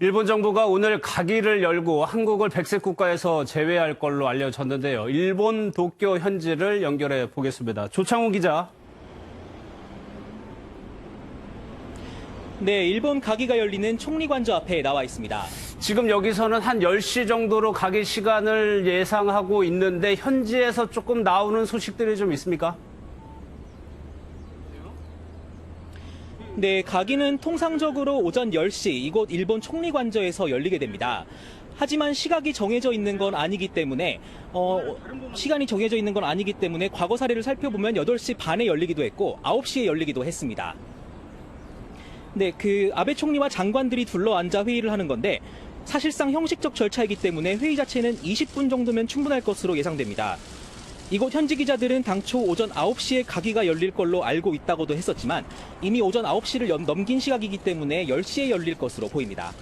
일본 정부가 오늘 가기를 열고 한국을 백색 국가에서 제외할 걸로 알려졌는데요. 일본 도쿄 현지를 연결해 보겠습니다. 조창훈 기자. 네, 일본 가기가 열리는 총리관저 앞에 나와 있습니다. 지금 여기서는 한 10시 정도로 가기 시간을 예상하고 있는데 현지에서 조금 나오는 소식들이 좀 있습니까? 네, 가기는 통상적으로 오전 10시 이곳 일본 총리관저에서 열리게 됩니다. 하지만 시간이 정해져 있는 건 아니기 때문에 과거 사례를 살펴보면 8시 반에 열리기도 했고 9시에 열리기도 했습니다. 네, 아베 총리와 장관들이 둘러앉아 회의를 하는 건데 사실상 형식적 절차이기 때문에 회의 자체는 20분 정도면 충분할 것으로 예상됩니다. 이곳 현지 기자들은 당초 오전 9시에 가기가 열릴 걸로 알고 있다고도 했었지만 이미 오전 9시를 넘긴 시각이기 때문에 10시에 열릴 것으로 보입니다.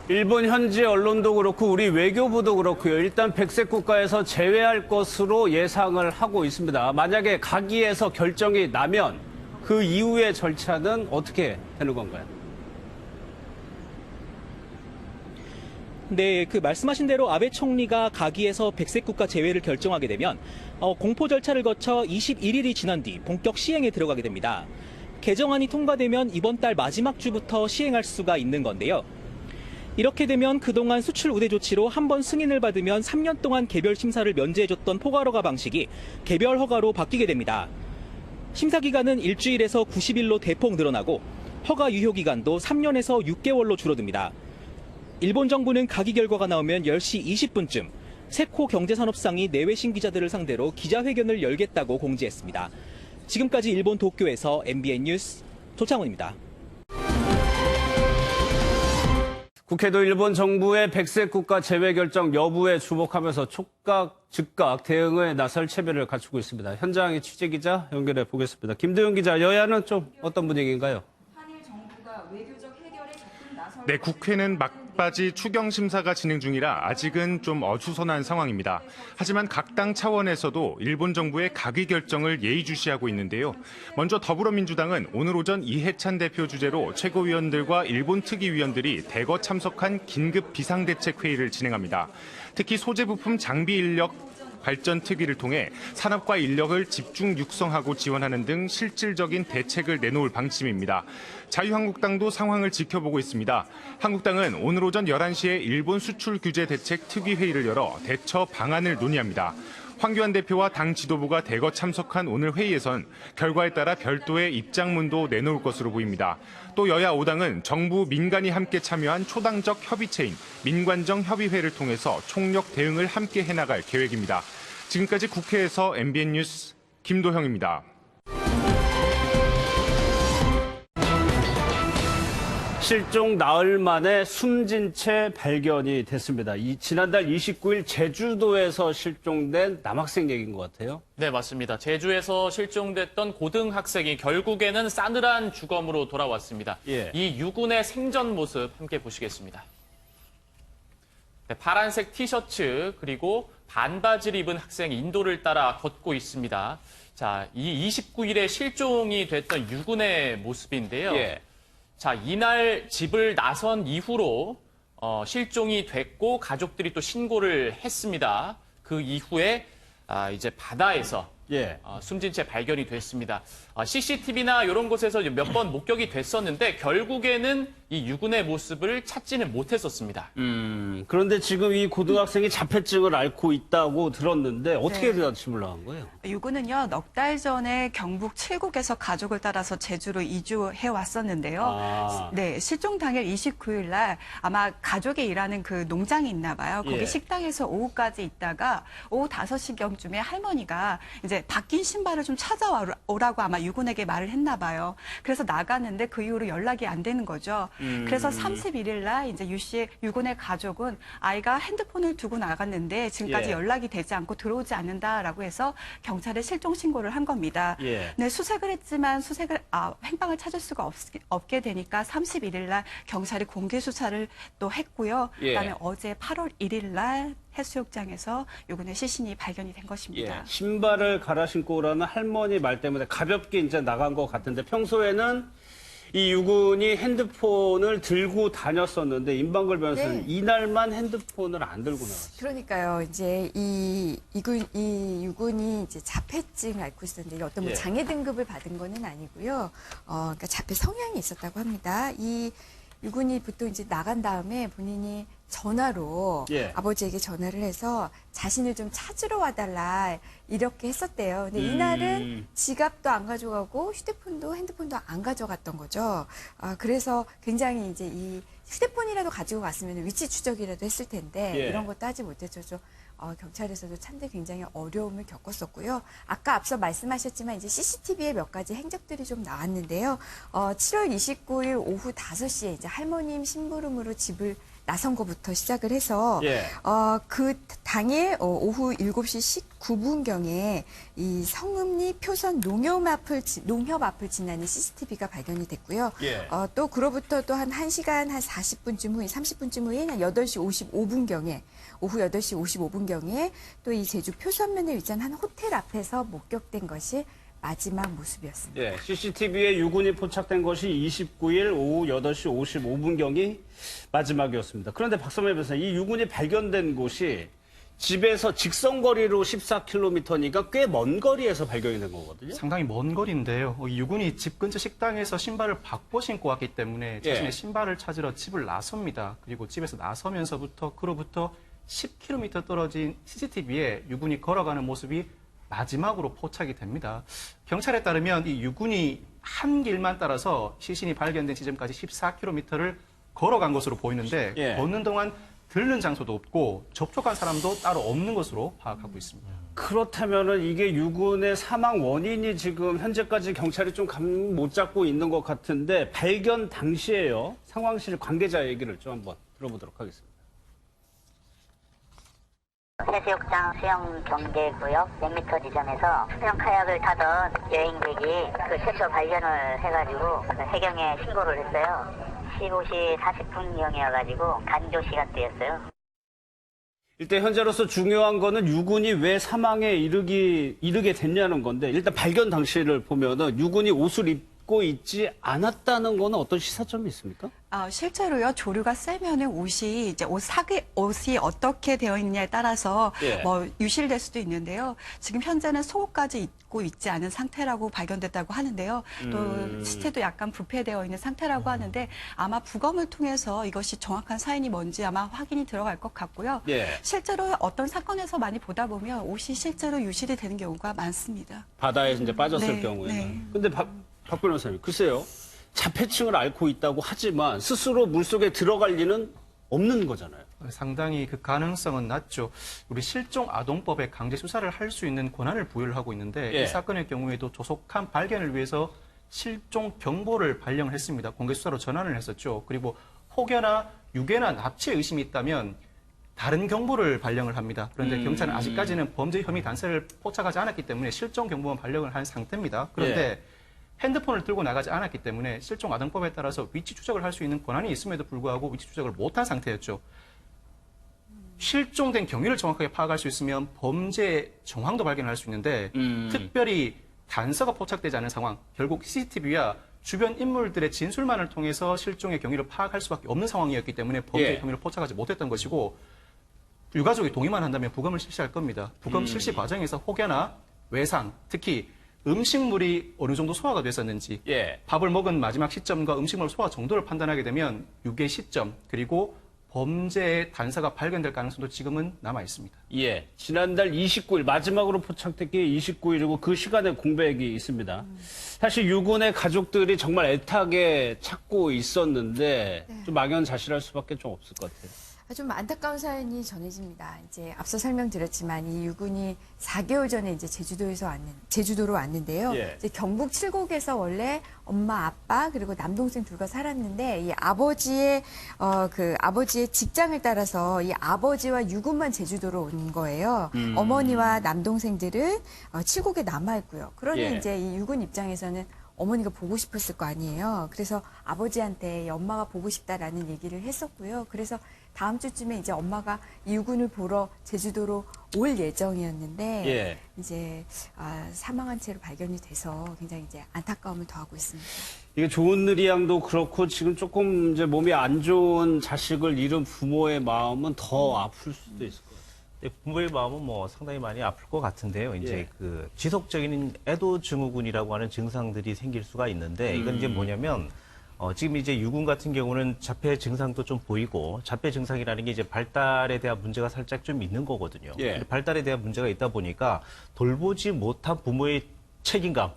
일본 현지 언론도 그렇고 우리 외교부도 그렇고요. 일단 백색 국가에서 제외할 것으로 예상을 하고 있습니다. 만약에 가기에서 결정이 나면 그 이후의 절차는 어떻게 되는 건가요? 네, 말씀하신 대로 아베 총리가 가기에서 백색 국가 제외를 결정하게 되면 공포 절차를 거쳐 21일이 지난 뒤 본격 시행에 들어가게 됩니다. 개정안이 통과되면 이번 달 마지막 주부터 시행할 수가 있는 건데요. 이렇게 되면 그동안 수출 우대 조치로 한 번 승인을 받으면 3년 동안 개별 심사를 면제해줬던 포괄허가 방식이 개별 허가로 바뀌게 됩니다. 심사 기간은 일주일에서 90일로 대폭 늘어나고 허가 유효 기간도 3년에서 6개월로 줄어듭니다. 일본 정부는 가기 결과가 나오면 10시 20분쯤 세코 경제산업상이 내외신 기자들을 상대로 기자회견을 열겠다고 공지했습니다. 지금까지 일본 도쿄에서 MBN 뉴스 조창훈입니다. 국회도 일본 정부의 백색 국가 제외 결정 여부에 주목하면서 즉각 대응에 나설 체면을 갖추고 있습니다. 현장의 취재기자 연결해 보겠습니다. 김도영 기자, 여야는 좀 어떤 분위기인가요? 네, 국회는 막바지 추경 심사가 진행 중이라 아직은 좀 어수선한 상황입니다. 하지만 각 당 차원에서도 일본 정부의 가기 결정을 예의주시하고 있는데요. 먼저 더불어민주당은 오늘 오전 이해찬 대표 주재로 최고위원들과 일본 특위위원들이 대거 참석한 긴급 비상대책회의를 진행합니다. 특히 소재 부품 장비 인력 발전 특위를 통해 산업과 인력을 집중 육성하고 지원하는 등 실질적인 대책을 내놓을 방침입니다. 자유한국당도 상황을 지켜보고 있습니다. 한국당은 오늘 오전 11시에 일본 수출 규제 대책 특위 회의를 열어 대처 방안을 논의합니다. 황교안 대표와 당 지도부가 대거 참석한 오늘 회의에선 결과에 따라 별도의 입장문도 내놓을 것으로 보입니다. 또 여야 5당은 정부 민간이 함께 참여한 초당적 협의체인 민관정 협의회를 통해서 총력 대응을 함께 해나갈 계획입니다. 지금까지 국회에서 MBN 뉴스 김도형입니다. 실종 나흘 만에 숨진 채 발견이 됐습니다. 지난달 29일 제주도에서 실종된 남학생 얘기인 것 같아요. 네, 맞습니다. 제주에서 실종됐던 고등학생이 결국에는 싸늘한 주검으로 돌아왔습니다. 예. 이 유군의 생전 모습 함께 보시겠습니다. 네, 파란색 티셔츠 그리고 반바지를 입은 학생이 인도를 따라 걷고 있습니다. 자, 이 29일에 실종이 됐던 유군의 모습인데요. 예. 자, 이날 집을 나선 이후로 실종이 됐고 가족들이 또 신고를 했습니다. 그 이후에 이제 바다에서 숨진 채 발견이 됐습니다. CCTV나 이런 곳에서 몇 번 목격이 됐었는데 결국에는 이 유군의 모습을 찾지는 못했었습니다. 그런데 지금 이 고등학생이 자폐증을 앓고 있다고 들었는데 어떻게 집을 나간 거예요? 유군은요, 넉 달 전에 경북 칠곡에서 가족을 따라서 제주로 이주해 왔었는데요. 네, 실종 당일 29일 날 아마 가족이 일하는 그 농장이 있나 봐요. 거기 식당에서 오후까지 있다가 오후 5시경쯤에 할머니가 이제 바뀐 신발을 좀 찾아오라고 아마 유군에게 말을 했나 봐요. 그래서 나갔는데 그 이후로 연락이 안 되는 거죠. 그래서 31일 날 이제 유군의 가족은 아이가 핸드폰을 두고 나갔는데 지금까지 연락이 되지 않고 들어오지 않는다라고 해서 경찰에 실종 신고를 한 겁니다. 네, 수색을 했지만 행방을 찾을 수가 없게 되니까 31일 날 경찰이 공개 수사를 또 했고요. 그다음에 어제 8월 1일 날 해수욕장에서 유군의 시신이 발견이 된 것입니다. 신발을 갈아 신고 오라는 할머니 말 때문에 가볍게 이제 나간 것 같은데 평소에는 이 유군이 핸드폰을 들고 다녔었는데 임방글 변호사는 네. 이날만 핸드폰을 안 들고 나갔어요. 그러니까요. 이제 이 유군이 이제 자폐증을 앓고 있었는데 이게 어떤 뭐 예. 장애 등급을 받은 거는 아니고요. 그러니까 자폐 성향이 있었다고 합니다. 이 유군이 보통 이제 나간 다음에 본인이 전화로 예. 아버지에게 전화를 해서 자신을 좀 찾으러 와달라 이렇게 했었대요. 근데 이날은 지갑도 안 가져가고 핸드폰도 안 가져갔던 거죠. 그래서 굉장히 이제 이 휴대폰이라도 가지고 갔으면 위치 추적이라도 했을 텐데 예. 이런 것도 하지 못했죠. 경찰에서도 참대 굉장히 어려움을 겪었었고요. 아까 앞서 말씀하셨지만 이제 CCTV에 몇 가지 행적들이 좀 나왔는데요. 7월 29일 오후 5시에 이제 할머님 심부름으로 집을 나선 것부터 시작을 해서 예. 그 당일 오후 7시 19분경에 이 성읍리 표선 농협 앞을 지나는 CCTV가 발견이 됐고요. 예. 또 그로부터 또 한 1시간 한 40분쯤 후에 30분쯤 후에 한 8시 55분경에 오후 8시 55분경에 또 이 제주 표선면에 위치한 한 호텔 앞에서 목격된 것이 마지막 모습이었습니다. 예, CCTV에 유군이 포착된 것이 29일 오후 8시 55분경이 마지막이었습니다. 그런데 박선배 변호사, 이 유군이 발견된 곳이 집에서 직선거리로 14km니까 꽤 먼 거리에서 발견이 된 거거든요. 상당히 먼 거리인데요. 이 유군이 집 근처 식당에서 신발을 바꿔 신고 왔기 때문에 자신의 예. 신발을 찾으러 집을 나섭니다. 그리고 집에서 나서면서부터 그로부터 10km 떨어진 CCTV에 유군이 걸어가는 모습이 마지막으로 포착이 됩니다. 경찰에 따르면 이 유군이 한 길만 따라서 시신이 발견된 지점까지 14km를 걸어간 것으로 보이는데 예. 걷는 동안 들른 장소도 없고 접촉한 사람도 따로 없는 것으로 파악하고 있습니다. 그렇다면은 이게 유군의 사망 원인이 지금 현재까지 경찰이 좀 감 못 잡고 있는 것 같은데 발견 당시에요. 상황실 관계자 얘기를 좀 한번 들어보도록 하겠습니다. 해수욕장 수영 경계구역 100m 지점에서 수영 카약을 타던 여행객이 그 최초 발견을 해가지고 해경에 신고를 했어요. 15시 40분경이어가지고 간조 시간대였어요. 일단 현재로서 중요한 거는 유군이 왜 사망에 이르게 됐냐는 건데 일단 발견 당시를 보면은 유군이 옷을 입고 있지 않았다는 거는 어떤 시사점이 있습니까? 실제로요, 조류가 세면은 옷이 이제 옷이 어떻게 되어 있느냐에 따라서 예. 뭐 유실될 수도 있는데요. 지금 현재는 속옷까지 입고 있지 않은 상태라고 발견됐다고 하는데요. 또 시체도 약간 부패되어 있는 상태라고 하는데 아마 부검을 통해서 이것이 정확한 사인이 뭔지 아마 확인이 들어갈 것 같고요. 예. 실제로 어떤 사건에서 많이 보다 보면 옷이 실제로 유실이 되는 경우가 많습니다. 바다에 이제 빠졌을 네, 경우에는. 네. 근데 박 변호사님, 글쎄요. 자폐증을 앓고 있다고 하지만 스스로 물속에 들어갈 리는 없는 거잖아요. 상당히 그 가능성은 낮죠. 우리 실종 아동법에 강제 수사를 할 수 있는 권한을 부여를 하고 있는데 예. 이 사건의 경우에도 조속한 발견을 위해서 실종 경보를 발령을 했습니다. 공개 수사로 전환을 했었죠. 그리고 혹여나 유괴나 납치의 의심이 있다면 다른 경보를 발령을 합니다. 그런데 경찰은 아직까지는 범죄 혐의 단서를 포착하지 않았기 때문에 실종 경보만 발령을 한 상태입니다. 그런데 핸드폰을 들고 나가지 않았기 때문에 실종 아동법에 따라서 위치 추적을 할 수 있는 권한이 있음에도 불구하고 위치 추적을 못한 상태였죠. 실종된 경위를 정확하게 파악할 수 있으면 범죄 정황도 발견할 수 있는데 특별히 단서가 포착되지 않은 상황, 결국 CCTV와 주변 인물들의 진술만을 통해서 실종의 경위를 파악할 수밖에 없는 상황이었기 때문에 범죄 혐의를 포착하지 못했던 것이고 유가족이 동의만 한다면 부검을 실시할 겁니다. 부검 실시 과정에서 혹여나 외상, 특히 음식물이 어느 정도 소화가 됐었는지 예. 밥을 먹은 마지막 시점과 음식물 소화 정도를 판단하게 되면 유괴 시점 그리고 범죄의 단서가 발견될 가능성도 지금은 남아 있습니다. 예. 지난달 29일 마지막으로 포착된 게 29일이고 그 시간에 공백이 있습니다. 사실 유군의 가족들이 정말 애타게 찾고 있었는데 좀 막연자실할 수밖에 좀 없을 것 같아요. 좀 안타까운 사연이 전해집니다. 이제 앞서 설명드렸지만 이 유군이 4개월 전에 이제 제주도로 왔는데요. 예. 이제 경북 칠곡에서 원래 엄마, 아빠 그리고 남동생 둘과 살았는데 이 아버지의 아버지의 직장을 따라서 이 아버지와 유군만 제주도로 온 거예요. 어머니와 남동생들은 칠곡에 남아 있고요. 그러니 예. 이제 이 유군 입장에서는 어머니가 보고 싶었을 거 아니에요. 그래서 아버지한테 엄마가 보고 싶다라는 얘기를 했었고요. 그래서 다음 주쯤에 이제 엄마가 이 유군을 보러 제주도로 올 예정이었는데 예. 이제 사망한 채로 발견이 돼서 굉장히 이제 안타까움을 더하고 있습니다. 이게 조은느리 양도 그렇고 지금 조금 이제 몸이 안 좋은 자식을 잃은 부모의 마음은 더 아플 수도 있을 것 같아요. 네, 부모의 마음은 뭐 상당히 많이 아플 것 같은데요. 이제 예. 그 지속적인 애도 증후군이라고 하는 증상들이 생길 수가 있는데 이건 이제 뭐냐면 지금 이제 유군 같은 경우는 자폐 증상도 좀 보이고 자폐 증상이라는 게 이제 발달에 대한 문제가 살짝 좀 있는 거거든요. 예. 근데 발달에 대한 문제가 있다 보니까 돌보지 못한 부모의 책임감,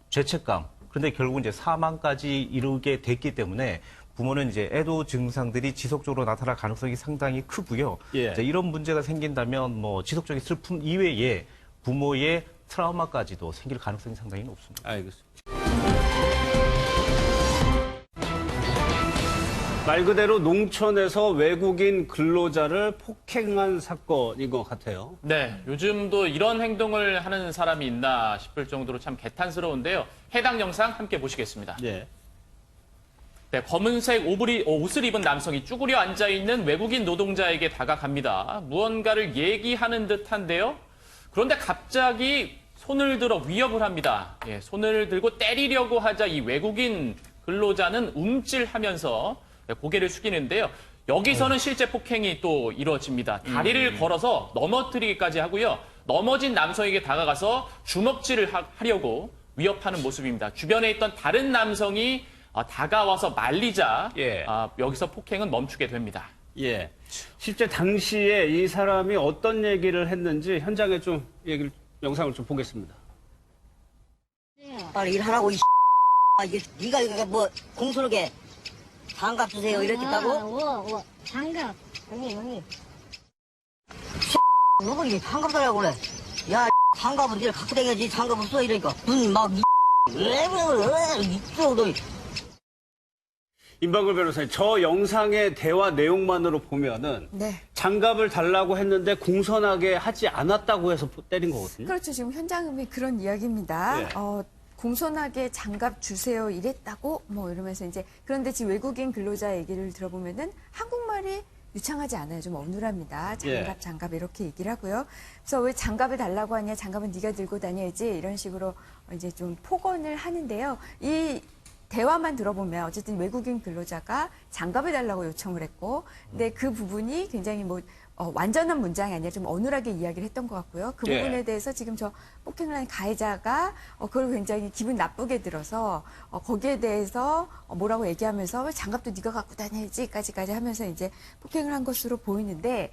죄책감, 그런데 결국 이제 사망까지 이루게 됐기 때문에 부모는 이제 애도 증상들이 지속적으로 나타날 가능성이 상당히 크고요. 예. 이제 이런 문제가 생긴다면 뭐 지속적인 슬픔 이외에 부모의 트라우마까지도 생길 가능성이 상당히 높습니다. 알겠습니다. 말 그대로 농촌에서 외국인 근로자를 폭행한 사건인 것 같아요. 네, 요즘도 이런 행동을 하는 사람이 있나 싶을 정도로 참 개탄스러운데요. 해당 영상 함께 보시겠습니다. 예. 네, 검은색 옷을 입은 남성이 쭈그려 앉아있는 외국인 노동자에게 다가갑니다. 무언가를 얘기하는 듯한데요. 그런데 갑자기 손을 들어 위협을 합니다. 예, 손을 들고 때리려고 하자 이 외국인 근로자는 움찔하면서 고개를 숙이는데요. 여기서는 실제 폭행이 또 이루어집니다. 다리를 걸어서 넘어뜨리기까지 하고요. 넘어진 남성에게 다가가서 주먹질을 하려고 위협하는 모습입니다. 주변에 있던 다른 남성이 다가와서 말리자 예. 여기서 폭행은 멈추게 됩니다. 예. 실제 당시에 이 사람이 어떤 얘기를 했는지 현장에 좀 영상을 좀 보겠습니다. 빨리 일하라고 이게 네가 이거 뭐 공손하게 장갑 주세요 이랬겠다고? 장갑 여기 누가 이게 장갑 달라고 그래? 야 장갑은 네가 갖고 다녀야지 장갑 없어 이러니까 눈막 이쪽도 임방글 변호사님, 저 영상의 대화 내용만으로 보면은 네. 장갑을 달라고 했는데 공손하게 하지 않았다고 해서 때린 거거든요. 그렇죠. 지금 현장음이 그런 이야기입니다. 예. 공손하게 장갑 주세요 이랬다고 뭐 이러면서 이제 그런데 지금 외국인 근로자 얘기를 들어보면은 한국말이 유창하지 않아요. 좀 어눌합니다. 장갑 이렇게 얘기를 하고요. 그래서 왜 장갑을 달라고 하냐? 장갑은 네가 들고 다녀야지 이런 식으로 이제 좀 폭언을 하는데요. 이 대화만 들어보면 어쨌든 외국인 근로자가 장갑을 달라고 요청을 했고, 근데 그 부분이 굉장히 뭐 완전한 문장이 아니라 좀 어눌하게 이야기를 했던 것 같고요. 그 예. 부분에 대해서 지금 저 폭행을 한 가해자가 그걸 굉장히 기분 나쁘게 들어서 거기에 대해서 뭐라고 얘기하면서 왜 장갑도 네가 갖고 다녀야지까지 하면서 이제 폭행을 한 것으로 보이는데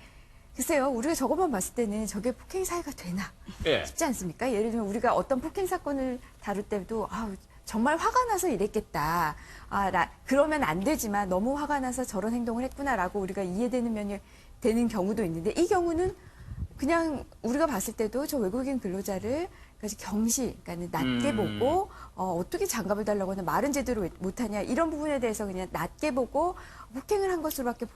글쎄요, 우리가 저것만 봤을 때는 저게 폭행 사유가 되나 예. 싶지 않습니까? 예를 들면 우리가 어떤 폭행 사건을 다룰 때도 정말 화가 나서 이랬겠다. 그러면 안 되지만 너무 화가 나서 저런 행동을 했구나라고 우리가 이해되는 면이 되는 경우도 있는데 이 경우는 그냥 우리가 봤을 때도 저 외국인 근로자를 경시, 그러니까 낮게 보고 어떻게 장갑을 달라고 하냐, 말은 제대로 못하냐 이런 부분에 대해서 그냥 낮게 보고 폭행을 한 것으로밖에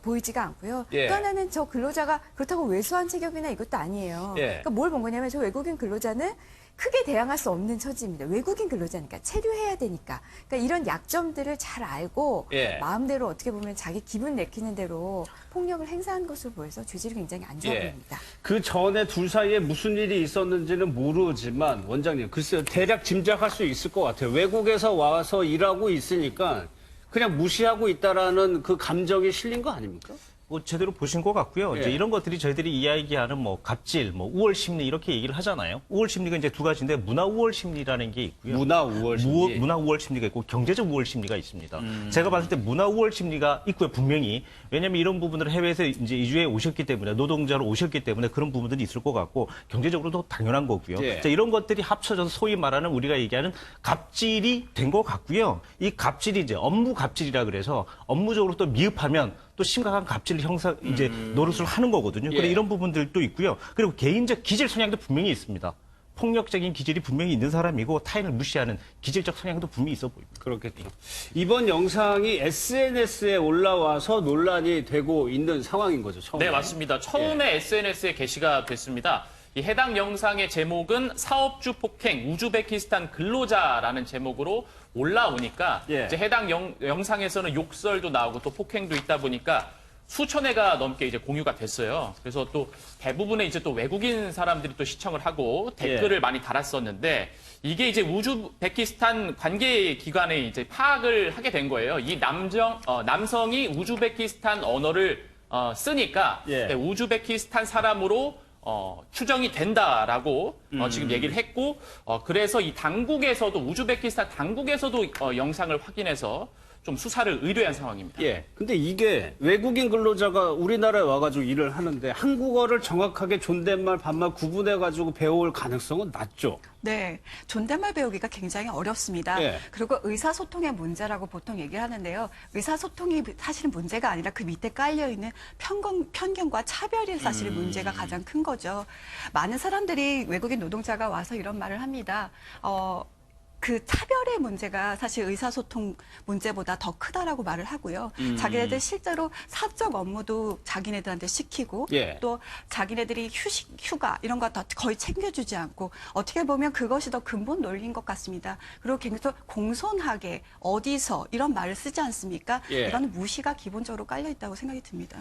보이지가 않고요. 예. 또 하나는 저 근로자가 그렇다고 왜소한 체격이나 이것도 아니에요. 예. 그러니까 뭘 본 거냐면 저 외국인 근로자는 크게 대항할 수 없는 처지입니다. 외국인 근로자니까 체류해야 되니까. 그러니까 이런 약점들을 잘 알고 예. 마음대로 어떻게 보면 자기 기분 내키는 대로 폭력을 행사한 것으로 보여서 죄질이 굉장히 안 좋아 예. 보입니다. 그 전에 둘 사이에 무슨 일이 있었는지는 모르지만 원장님 글쎄요 대략 짐작할 수 있을 것 같아요. 외국에서 와서 일하고 있으니까 그냥 무시하고 있다라는 그 감정이 실린 거 아닙니까? 뭐 제대로 보신 것 같고요. 예. 이제 이런 것들이 저희들이 이야기하는 뭐 갑질, 뭐 우월 심리 이렇게 얘기를 하잖아요. 우월 심리가 이제 두 가지인데 문화 우월 심리라는 게 있고요. 문화 우월 심리. 문화 우월 심리가 있고 경제적 우월 심리가 있습니다. 제가 봤을 때 문화 우월 심리가 있고요, 분명히. 왜냐하면 이런 부분들을 해외에서 이제 이주해 오셨기 때문에 노동자로 오셨기 때문에 그런 부분들이 있을 것 같고 경제적으로도 당연한 거고요. 예. 자, 이런 것들이 합쳐져서 소위 말하는 우리가 얘기하는 갑질이 된 것 같고요. 이 갑질이 이제 업무 갑질이라 그래서 업무적으로 또 미흡하면 또 심각한 갑질 이제 노릇을 하는 거거든요. 예. 그래 이런 부분들도 있고요. 그리고 개인적 기질 성향도 분명히 있습니다. 폭력적인 기질이 분명히 있는 사람이고 타인을 무시하는 기질적 성향도 분명히 있어 보입니다. 그렇겠죠. 이번 영상이 SNS에 올라와서 논란이 되고 있는 상황인 거죠. 처음에. 네, 맞습니다. 처음에 SNS에 게시가 됐습니다. 이 해당 영상의 제목은 사업주 폭행 우즈베키스탄 근로자라는 제목으로 올라오니까 예. 이제 해당 영상에서는 욕설도 나오고 또 폭행도 있다 보니까 수천 회가 넘게 이제 공유가 됐어요. 그래서 또 대부분의 이제 또 외국인 사람들이 또 시청을 하고 댓글을 많이 달았었는데 이게 이제 우즈베키스탄 관계기관에 이제 파악을 하게 된 거예요. 이 남성이 우즈베키스탄 언어를 쓰니까 우즈베키스탄 사람으로 추정이 된다라고 지금 얘기를 했고 그래서 이 당국에서도 우즈베키스탄 당국에서도 영상을 확인해서 좀 수사를 의뢰한 상황입니다. 예. 근데 이게 외국인 근로자가 우리나라에 와가지고 일을 하는데 한국어를 정확하게 존댓말, 반말 구분해가지고 배울 가능성은 낮죠. 네, 존댓말 배우기가 굉장히 어렵습니다. 예. 그리고 의사소통의 문제라고 보통 얘기를 하는데요. 의사소통이 사실은 문제가 아니라 그 밑에 깔려있는 편견과 차별이 사실 문제가 가장 큰 거죠. 많은 사람들이 외국인 노동자가 와서 이런 말을 합니다. 그 차별의 문제가 사실 의사소통 문제보다 더 크다라고 말을 하고요. 자기네들 실제로 사적 업무도 자기네들한테 시키고 또 자기네들이 휴가 이런 거 다 거의 챙겨주지 않고 어떻게 보면 그것이 더 근본 논리인 것 같습니다. 그리고 굉장히 공손하게 어디서 이런 말을 쓰지 않습니까? 이거는 무시가 기본적으로 깔려 있다고 생각이 듭니다.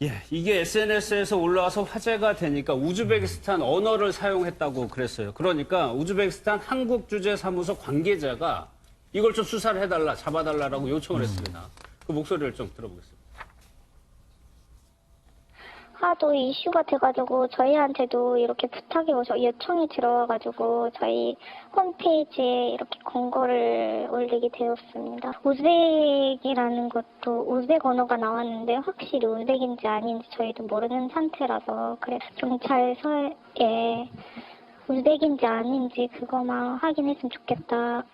예, 이게 SNS에서 올라와서 화제가 되니까 우즈베키스탄 언어를 사용했다고 그랬어요. 그러니까 우즈베키스탄 한국주재사무소 관계자가 이걸 좀 수사를 해달라, 잡아달라라고 요청을 했습니다. 그 목소리를 좀 들어보겠습니다. 하도 이슈가 돼가지고 저희한테도 이렇게 부탁이 오셔 요청이 들어와가지고 저희 홈페이지에 이렇게 공고를 올리게 되었습니다. 우즈벡이라는 것도 우즈벡 언어가 나왔는데 확실히 우즈벡인지 아닌지 저희도 모르는 상태라서 그래서 경찰서에 우즈벡인지 아닌지 그거만 확인했으면 좋겠다.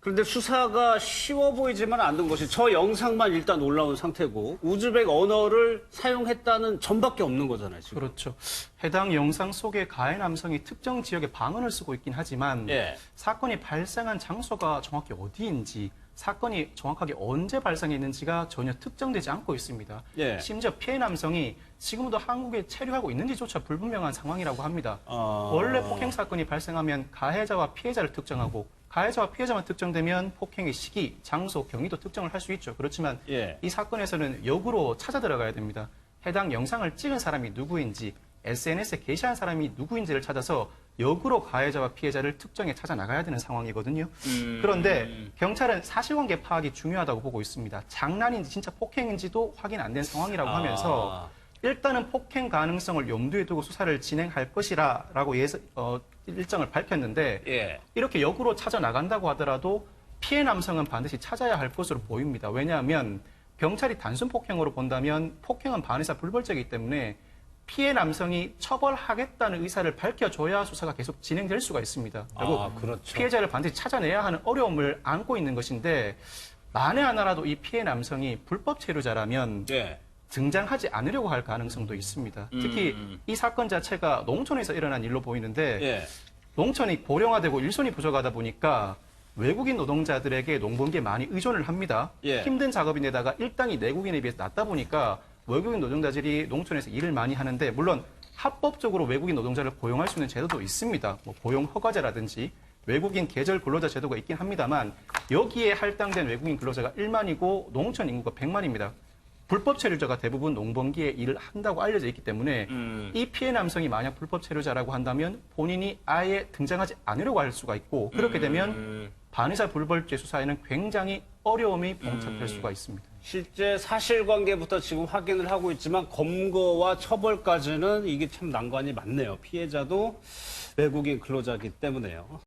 그런데 수사가 쉬워 보이지만 않는 것이 저 영상만 일단 올라온 상태고 우즈벡 언어를 사용했다는 점밖에 없는 거잖아요. 지금. 그렇죠. 해당 영상 속에 가해 남성이 특정 지역에 방언을 쓰고 있긴 하지만 사건이 발생한 장소가 정확히 어디인지 사건이 정확하게 언제 발생했는지가 전혀 특정되지 않고 있습니다. 심지어 피해 남성이 지금도 한국에 체류하고 있는지조차 불분명한 상황이라고 합니다. 원래 폭행 사건이 발생하면 가해자와 피해자를 특정하고 가해자와 피해자만 특정되면 폭행의 시기, 장소, 경위도 특정을 할 수 있죠. 그렇지만 이 사건에서는 역으로 찾아 들어가야 됩니다. 해당 영상을 찍은 사람이 누구인지, SNS에 게시한 사람이 누구인지를 찾아서 역으로 가해자와 피해자를 특정해 찾아 나가야 되는 상황이거든요. 그런데 경찰은 사실관계 파악이 중요하다고 보고 있습니다. 장난인지 진짜 폭행인지도 확인 안 된 상황이라고 하면서 일단은 폭행 가능성을 염두에 두고 수사를 진행할 것이라고 일정을 밝혔는데 이렇게 역으로 찾아 나간다고 하더라도 피해 남성은 반드시 찾아야 할 것으로 보입니다. 왜냐하면 경찰이 단순 폭행으로 본다면 폭행은 반의사 불벌죄이기 때문에 피해 남성이 처벌하겠다는 의사를 밝혀줘야 수사가 계속 진행될 수가 있습니다. 결국 그렇죠. 피해자를 반드시 찾아내야 하는 어려움을 안고 있는 것인데 만에 하나라도 이 피해 남성이 불법 체류자라면 등장하지 않으려고 할 가능성도 있습니다. 특히 이 사건 자체가 농촌에서 일어난 일로 보이는데 농촌이 고령화되고 일손이 부족하다 보니까 외국인 노동자들에게 농번기에 많이 의존을 합니다. 힘든 작업인데다가 일당이 내국인에 비해서 낮다 보니까 외국인 노동자들이 농촌에서 일을 많이 하는데 물론 합법적으로 외국인 노동자를 고용할 수 있는 제도도 있습니다. 뭐 고용 허가제라든지 외국인 계절 근로자 제도가 있긴 합니다만 여기에 할당된 외국인 근로자가 1만이고 농촌 인구가 100만입니다. 불법 체류자가 대부분 농번기에 일을 한다고 알려져 있기 때문에 이 피해 남성이 만약 불법 체류자라고 한다면 본인이 아예 등장하지 않으려고 할 수가 있고 그렇게 되면 반의사 불벌죄 수사에는 굉장히 어려움이 봉착될 수가 있습니다. 실제 사실관계부터 지금 확인을 하고 있지만 검거와 처벌까지는 이게 참 난관이 많네요. 피해자도 외국인 근로자이기 때문에요.